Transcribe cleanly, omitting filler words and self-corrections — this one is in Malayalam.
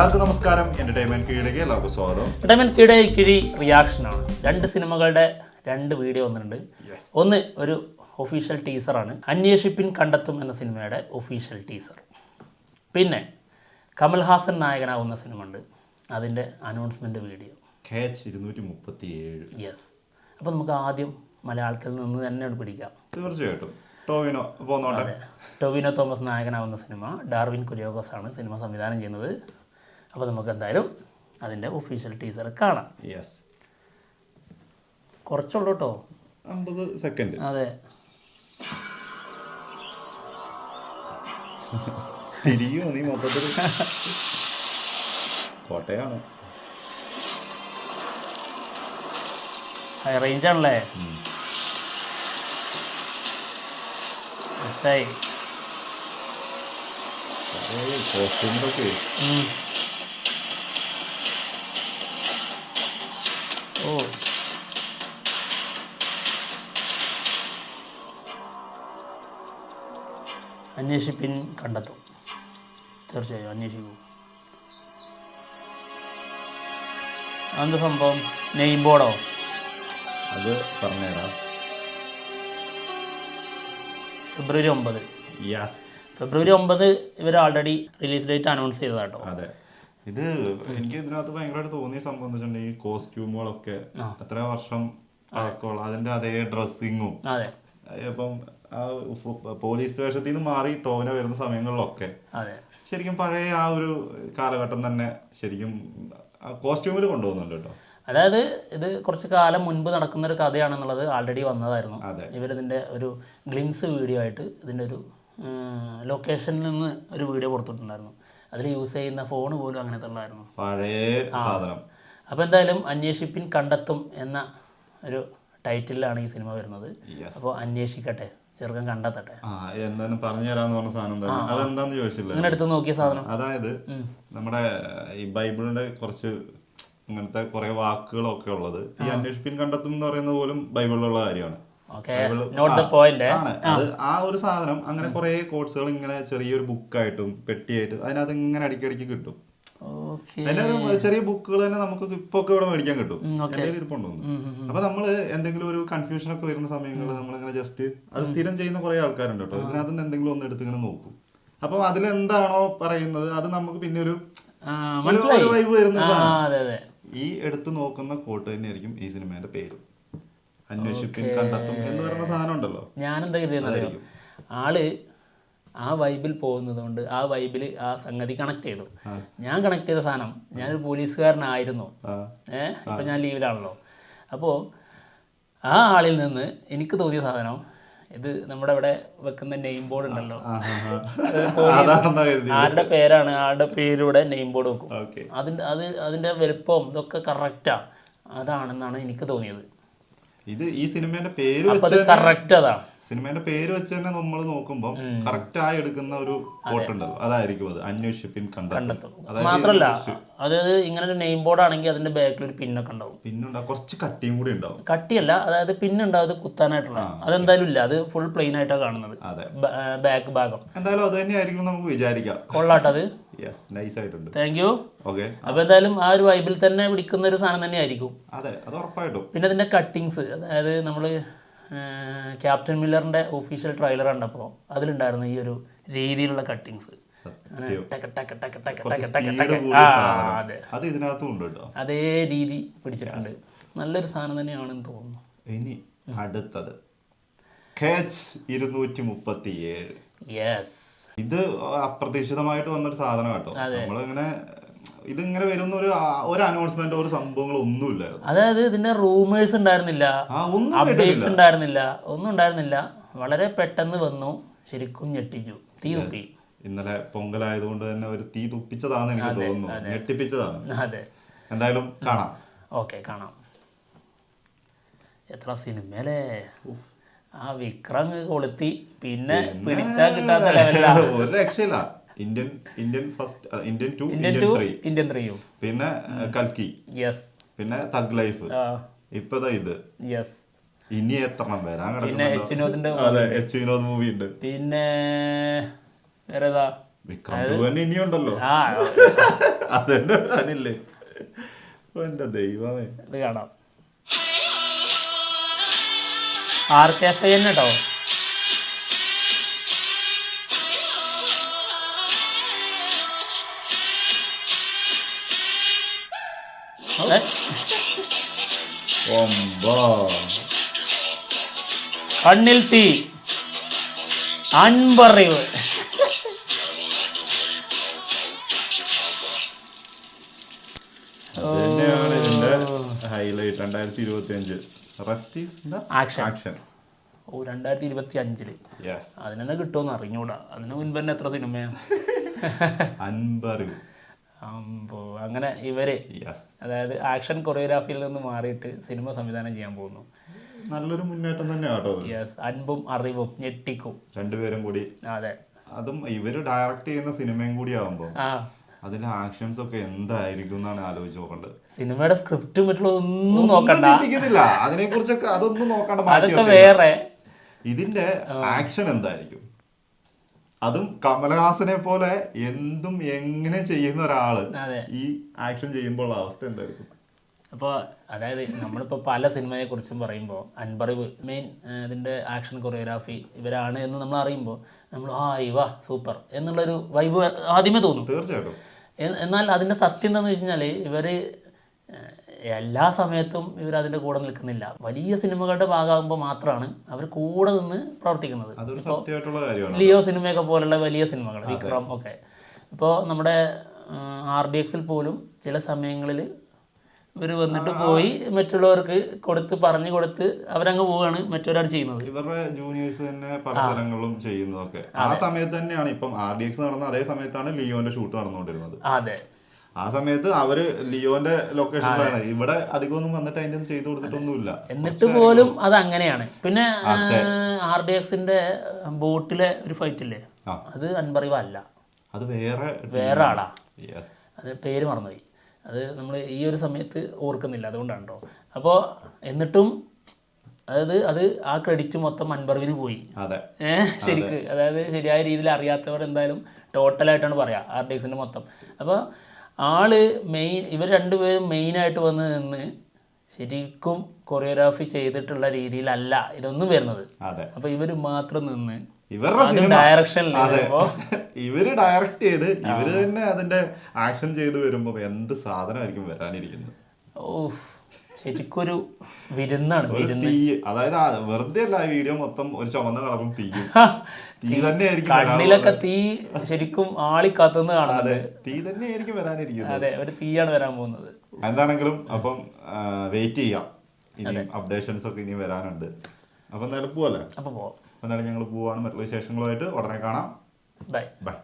എല്ലാവർക്കും നമസ്കാരം. എന്റർടൈൻമെന്റ് കീഴിലേക്ക് എല്ലാവർക്കും സ്വാഗതം. എന്റർടൈൻമെന്റ് കിഴി റിയാക്ഷനാണ്. 2 സിനിമകളുടെ 2 വീഡിയോ വന്നിട്ടുണ്ട്. ഒന്ന് ഒരു ഒഫീഷ്യൽ ടീസറാണ്, അന്വേഷിപ്പിൻ കണ്ടെത്തും എന്ന സിനിമയുടെ ഒഫീഷ്യൽ ടീസർ. പിന്നെ കമൽഹാസൻ നായകനാവുന്ന സിനിമ ഉണ്ട്, അതിൻ്റെ അനൗൺസ്മെൻറ്റ് വീഡിയോ. KH 237. യെസ്. അപ്പോൾ നമുക്ക് ആദ്യം മലയാളത്തിൽ നിന്ന് തന്നെ പിടിക്കാം. തീർച്ചയായിട്ടും ടോവിനോ പോന്നോട്ടെ. ടൊവിനോ തോമസ് നായകനാവുന്ന സിനിമ, ഡാർവിൻ കുര്യാക്കോസ് ആണ് സിനിമ സംവിധാനം ചെയ്യുന്നത്. അപ്പോൾ നമുക്ക് എന്തായാലും അതിൻ്റെ ഒഫീഷ്യൽ ടീസർ കാണാം. യെസ്. കുറച്ചുള്ളൂ കേട്ടോ, 50 സെക്കൻഡ്. അതെ. തിരിയോ നീ മൊത്തത്തിൽ കോട്ടയാണ്. ഹൈ റേഞ്ച് ആണല്ലേ. കോസ്റ്റ്യൂമൊക്കെ ഓ, അന്വേഷിപ്പിൻ കണ്ടെത്തും. തീർച്ചയായും അന്വേഷിക്കൂ. എന്ത് സംഭവം? നെയിം ബോർഡോ? അത് പറഞ്ഞുതരാം. ഫെബ്രുവരി 9. യെസ്. ഫെബ്രുവരി 9 ഇവർ ആൾറെഡി റിലീസ് ഡേറ്റ് അനൗൺസ് ചെയ്തതാട്ടോ. അതെ. ഇത് എനിക്ക് ഇതിനകത്ത് ഭയങ്കരമായിട്ട് തോന്നിയ സംഭവം എന്ന് വെച്ചിട്ടുണ്ടെങ്കിൽ ഈ കോസ്റ്റ്യൂമുകളൊക്കെ എത്ര വർഷം പഴക്കമുള്ള അതിന്റെ അതേ ഡ്രസ്സിങ്ങും. അതെ. ഇപ്പം പോലീസ് വേഷത്തിൽ നിന്ന് മാറി ടോവിനോ വരുന്ന സമയങ്ങളിലൊക്കെ അതെ ശരിക്കും പഴയ ആ ഒരു കാലഘട്ടം തന്നെ ശരിക്കും കോസ്റ്റ്യൂമിൽ കൊണ്ടുപോകുന്നുണ്ട് കേട്ടോ. അതായത് ഇത് കുറച്ച് കാലം മുൻപ് നടക്കുന്ന ഒരു കഥയാണെന്നുള്ളത് ആൾറെഡി വന്നതായിരുന്നു. ഇവരിതിൻ്റെ ഒരു ഗ്ലിംസ് വീഡിയോ ആയിട്ട് ഇതിൻ്റെ ഒരു ലൊക്കേഷനിൽ നിന്ന് ഒരു വീഡിയോ പുറത്തിട്ടുണ്ടായിരുന്നു. അതിൽ യൂസ് ചെയ്യുന്ന ഫോൺ പോലും അങ്ങനത്തെ ഉള്ളതായിരുന്നു, പഴയ സാധനം. അപ്പോൾ എന്തായാലും അന്വേഷിപ്പിൻ കണ്ടെത്തും എന്ന ഒരു ടൈറ്റിലാണ് ഈ സിനിമ വരുന്നത്. അപ്പോൾ അന്വേഷിക്കട്ടെ, ചെറുക്കൻ കണ്ടെത്തട്ടെ. എന്തായാലും പറഞ്ഞു തരാന്ന് പറഞ്ഞ സാധനം തന്നെ. അതെന്താന്ന് ചോദിച്ചില്ല, ഇങ്ങനെ എടുത്ത് നോക്കിയ സാധനം. അതായത് നമ്മുടെ ഈ ബൈബിളിന്റെ കുറച്ച് ഇങ്ങനത്തെ കുറെ വാക്കുകളൊക്കെ ഉള്ളത് ഈ അന്വേഷിപ്പിൻ കണ്ടെത്തും എന്ന് പറയുന്നത് പോലും ബൈബിളിലുള്ള കാര്യമാണ്. അത് ആ ഒരു സാധനം അങ്ങനെ കുറെ കോഴ്സുകൾ ഇങ്ങനെ ചെറിയൊരു ബുക്കായിട്ടും പെട്ടിയായിട്ടും അതിനകത്ത് ഇങ്ങനെ അടിക്കടിക്ക് കിട്ടും. അതിന്റെ ചെറിയ ബുക്കുകൾ തന്നെ നമുക്ക് ഇപ്പൊ ഒക്കെ ഇവിടെ മേടിക്കാൻ കിട്ടും. എന്റെ ഇരിപ്പുണ്ടോന്ന്. അപ്പൊ നമ്മള് എന്തെങ്കിലും ഒരു കൺഫ്യൂഷൻ ഒക്കെ വരുന്ന സമയങ്ങളിൽ നമ്മളിങ്ങനെ ജസ്റ്റ് അത് സ്ഥിരം ചെയ്യുന്ന കുറെ ആൾക്കാരുണ്ട് കേട്ടോ. ഇതിനകത്ത് നിന്ന് എന്തെങ്കിലും ഒന്ന് എടുത്ത് ഇങ്ങനെ നോക്കും. അപ്പൊ അതിലെന്താണോ പറയുന്നത് അത് നമുക്ക് പിന്നെ ഒരു വൈബ് വരുന്ന സാധനം. ഈ എടുത്ത് നോക്കുന്ന കോട്ട് തന്നെയായിരിക്കും ഈ സിനിമയുടെ പേര്, അന്വേഷിപ്പിൻ കണ്ടെത്തും എന്ന് പറയുന്ന സാധനം ഉണ്ടല്ലോ. ഞാനെന്താ കരുതുന്നത്, ആള് ആ വൈബിൽ പോകുന്നത് കൊണ്ട് ആ വൈബിൽ ആ സംഗതി കണക്ട് ചെയ്തു. ഞാൻ കണക്ട് ചെയ്ത സാധനം, ഞാനൊരു പോലീസുകാരനായിരുന്നു, ഇപ്പം ഞാൻ ലീവിലാണല്ലോ. അപ്പോൾ ആ ആളിൽ നിന്ന് എനിക്ക് തോന്നിയ സാധനം, ഇത് നമ്മുടെ ഇവിടെ വെക്കുന്ന നെയിം ബോർഡ് ഉണ്ടല്ലോ, ആരുടെ പേരാണ് ആളുടെ പേരിലൂടെ നെയിം ബോർഡ് വെക്കും. അതിന്റെ വലുപ്പം ഇതൊക്കെ കറക്റ്റാ, അതാണെന്നാണ് എനിക്ക് തോന്നിയത്. ഇത് ഈ സിനിമയുടെ പേര് കറക്റ്റ് അതാണ്. സിനിമയുടെ പേര് വെച്ച് തന്നെ നമ്മൾ നോക്കുമ്പോൾ കറക്റ്റ് ആയി എടുക്കുന്ന ഒരു കോട്ടുണ്ടല്ലോ, അതായിരിക്കും അത് അന്വേഷിപ്പിൻ കണ്ടെത്തും. മാത്രല്ല അതായത് ഇങ്ങനെ ഒരു നെയിം ബോർഡ് ആണെങ്കിൽ അതിന്റെ ബാക്കിൽ ഒരു പിന്നൊക്കെ ഉണ്ടാവും. പിന്നുണ്ടാവും, കുറച്ച് കട്ടിയും കൂടി ഉണ്ടാവും. കട്ടിയല്ല, അതായത് പിന്നുണ്ടാവും കുത്താനായിട്ടുള്ള. അതെന്തായാലും ഇല്ല, അത് ഫുൾ പ്ലെയിൻ ആയിട്ടാണ് കാണുന്നത് ബാക്ക് ഭാഗം. എന്തായാലും അത് തന്നെ ആയിരിക്കും നമുക്ക് വിചാരിക്കാം. കൊള്ളാട്ടത്. നൈസ് ആയിട്ടുണ്ട്. Thank you. അപ്പൊ എന്തായാലും ആ ഒരു വൈബിൽ തന്നെ പിടിക്കുന്ന ഒരു സാധനം തന്നെ ആയിരിക്കും. അതെ, അത് ഉറപ്പായിട്ടും. പിന്നെ അതിന്റെ കട്ടിങ്സ്, അതായത് നമ്മള് ക്യാപ്റ്റൻ മില്ലറിന്റെ ഒഫീഷ്യൽ ട്രെയിലർ കണ്ടപ്പോൾ അതിലുണ്ടായിരുന്നു ഈ ഒരു രീതിയിലുള്ള കട്ടിങ്സ്. അതേ രീതി പിടിച്ചിട്ടുണ്ട്. നല്ലൊരു സാധനം തന്നെയാണെന്ന് തോന്നുന്നു. ഇനി അടുത്തത് KH 237. യെസ്. ഇത് അപ്രതീക്ഷിതമായിട്ട് വന്നൊരു സാധനം കേട്ടോ. നമ്മളിങ്ങനെ ഇതിങ്ങനെ വരുന്ന ഒരു അനൗൺസ്മെന്റ് ഒരു സംഭവങ്ങൾ ഒന്നുമില്ലായിരുന്നു. അതായത് ഇതിന്റെ റൂമേഴ്സ് ഉണ്ടായിരുന്നില്ല, അപ്ഡേറ്റ്സ് ഉണ്ടായിരുന്നില്ല, ഒന്നും ഉണ്ടായിരുന്നില്ല. വളരെ പെട്ടെന്ന് വന്നു, ശരിക്കും ഞെട്ടിച്ചു, തീ തുപ്പി. ഇന്നലെ പൊങ്കലായതുകൊണ്ട് തന്നെ ഒരു തീ തുപ്പിച്ചതാണെന്ന് എനിക്ക് തോന്നുന്നു, ഞെട്ടിപ്പിച്ചതാണ്. അതെ, എന്തായാലും കാണാം. ഓക്കെ, കാണാം. എത്ര സിനിമയല്ലേ. ആ വിക്രം കൊളുത്തി, പിന്നെ പിടിച്ചാ കിട്ടാത്ത ലെവലിലാണ്. ഒരു രക്ഷയില്ല. ഇന്ത്യൻ 2, ഇന്ത്യൻ 3, പിന്നെ കൽക്കി, യെസ്, പിന്നെ തഗ് ലൈഫ്, ഇപ്പതാ ഇത്. യെസ്. ഇനി എത്ര വരാൻ പിന്നെ എച്ച് വിനോദ് മൂവി ഉണ്ട്. പിന്നെ വേറെതാ ഇനിയുണ്ടല്ലോ. അതെന്നെ ഞാനില്ലേ എന്റെ ദൈവമേ. ഇത് കാണാം. RKFI തന്നെ കേട്ടോ. കണ്ണിൽ തീ അൻപറിവ്. തന്നെയാണ് ഇതിന്റെ ഹൈലൈറ്റ്. 2025 ആക്ഷൻ. 2025 അതിനെന്നെ കിട്ടുമെന്ന് അറിഞ്ഞൂടാ. അതിന് മുൻപ് തന്നെ എത്ര സിനിമയാണ്. അങ്ങനെ ഇവര് അതായത് ആക്ഷൻ കൊറിയോഗ്രാഫിയിൽ നിന്ന് മാറിയിട്ട് സിനിമ സംവിധാനം ചെയ്യാൻ പോകുന്നു. നല്ലൊരു മുന്നേറ്റം തന്നെയാട്ടോ. അൻപും അറിവും ഞെട്ടിക്കും രണ്ടുപേരും കൂടി. അതെ, അതും ഇവര് ഡയറക്ട് ചെയ്യുന്ന സിനിമയും കൂടി ആവുമ്പോ അതിലെ ആക്ഷൻസ് ഒക്കെ എന്തായിരിക്കും എന്നാണ് ആലോചിച്ച് നോക്കേണ്ടത്. സിനിമയുടെ സ്ക്രിപ്റ്റ് മറ്റുള്ളതൊന്നും നോക്കണ്ട, അതിനെ കുറിച്ചൊക്കെ അതൊന്നും നോക്കണ്ട. അതൊക്കെ വേറെ. ഇതിന്റെ ആക്ഷൻ എന്തായിരിക്കും? അതും കമലഹാസനെ പോലെ എന്തും എങ്ങനെ ചെയ്യുന്ന ഒരാള് ഈ ആക്ഷൻ ചെയ്യുമ്പോൾ അവസ്ഥ എന്തായിരിക്കും? അപ്പോൾ അതായത് നമ്മളിപ്പോൾ പല സിനിമയെ കുറിച്ചും പറയുമ്പോൾ അൻപറിവ് മെയിൻ ഇതിൻ്റെ ആക്ഷൻ കൊറിയോഗ്രാഫി ഇവരാണ് എന്ന് നമ്മൾ അറിയുമ്പോൾ നമ്മൾ ഇവ സൂപ്പർ എന്നുള്ളൊരു വൈബ് ആദ്യമേ തോന്നും. തീർച്ചയായിട്ടും. എന്നാൽ അതിൻ്റെ സത്യം എന്താണെന്ന് വെച്ച് കഴിഞ്ഞാൽ ഇവർ എല്ലാ സമയത്തും ഇവർ അതിൻ്റെ കൂടെ നിൽക്കുന്നില്ല. വലിയ സിനിമകളുടെ ഭാഗമാകുമ്പോൾ മാത്രമാണ് അവർ കൂടെ നിന്ന് പ്രവർത്തിക്കുന്നത്. ഇപ്പോൾ ലിയോ സിനിമയൊക്കെ പോലുള്ള വലിയ സിനിമകൾ, വിക്രം ഒക്കെ. ഇപ്പോൾ നമ്മുടെ RDXൽ പോലും ചില സമയങ്ങളിൽ ഇവർ വന്നിട്ട് പോയി മറ്റുള്ളവർക്ക് പറഞ്ഞു കൊടുത്ത് അവരങ്ങ് പോവുകയാണ് മറ്റൊരാൾ ചെയ്യുന്നത്. ഇവരുടെ ജൂനിയേഴ്സ് തന്നെ പല സ്ഥലങ്ങളിലും ചെയ്യുന്നതൊക്കെ ആ സമയത്ത് തന്നെയാണ്. ഇപ്പം RDX നടന്ന അതേ സമയത്താണ് ലിയോന്റെ ഷൂട്ട് നടന്നുകൊണ്ടിരുന്നത്. അതെ, ആ സമയത്ത് അവര് ലിയോന്റെ ലൊക്കേഷനിലാണ്. ഇവിടെ അധികമൊന്നും വന്നിട്ട് അതിന്റെ ചെയ്തു കൊടുത്തിട്ടൊന്നുമില്ല. എന്നിട്ട് പോലും അത് അങ്ങനെയാണ്. പിന്നെ RDXന്റെ ബോട്ടിലെ ഒരു ഫൈറ്റ് ഇല്ലേ, അത് അൻപറിവ് അല്ല, അത് വേറെ ആളാ. അത് പേര് മറന്നുപോയി. അത് നമ്മൾ ഈ ഒരു സമയത്ത് ഓർക്കുന്നില്ല, അതുകൊണ്ടാണ് കേട്ടോ. അപ്പോൾ എന്നിട്ടും അതായത് അത് ആ ക്രെഡിറ്റ് മൊത്തം അൻപറിവിന് പോയി. ശരിക്ക് അതായത് ശരിയായ രീതിയിൽ അറിയാത്തവർ എന്തായാലും ടോട്ടലായിട്ടാണ് പറയാം RDXന്റെ മൊത്തം. അപ്പോൾ ഇവർ രണ്ടുപേരും മെയിനായിട്ട് വന്ന് നിന്ന് ശരിക്കും കൊറിയോഗ്രാഫി ചെയ്തിട്ടുള്ള രീതിയിലല്ല ഇതൊന്നും വരുന്നത്. അപ്പോൾ ഇവർ മാത്രം നിന്ന് ഡയറക്ഷനിൽ ഇവര് ഡയറക്റ്റ് ചെയ്ത് ഇവര് തന്നെ അതിന്റെ ആക്ഷൻ ചെയ്ത് വരുമ്പോ എന്ത് സാധനമായിരിക്കും വരാനിരിക്കുന്നത്. ശരിക്കൊരു വിരുന്നാണ്. അതായത് വെറുതെ അല്ല, വീഡിയോ മൊത്തം ഒരു ചുവന്ന കളറും തീയും തീ തന്നെയായിരിക്കും. കണ്ണിലൊക്കെ തീ ശരിക്കും ആളിക്കത്തുന്ന കാണുന്നത്. തീ തന്നെയായിരിക്കും വരാനിരിക്കുന്നത്. അതെ, ഒരു തീയാണ് വരാൻ പോകുന്നത്. എന്താണെങ്കിലും അപ്പം വെയിറ്റ് ചെയ്യാം. ഇനി അപ്ഡേഷൻസ് ഒക്കെ ഇനി വരാനുണ്ട്. അപ്പൊ എന്തായാലും പോവല്ലേ? അപ്പൊ പോവാം. എന്തായാലും ഞങ്ങൾ പോവാണ്. മറ്റുള്ള വിശേഷങ്ങളുമായിട്ട് ഉടനെ കാണാം. ബൈ.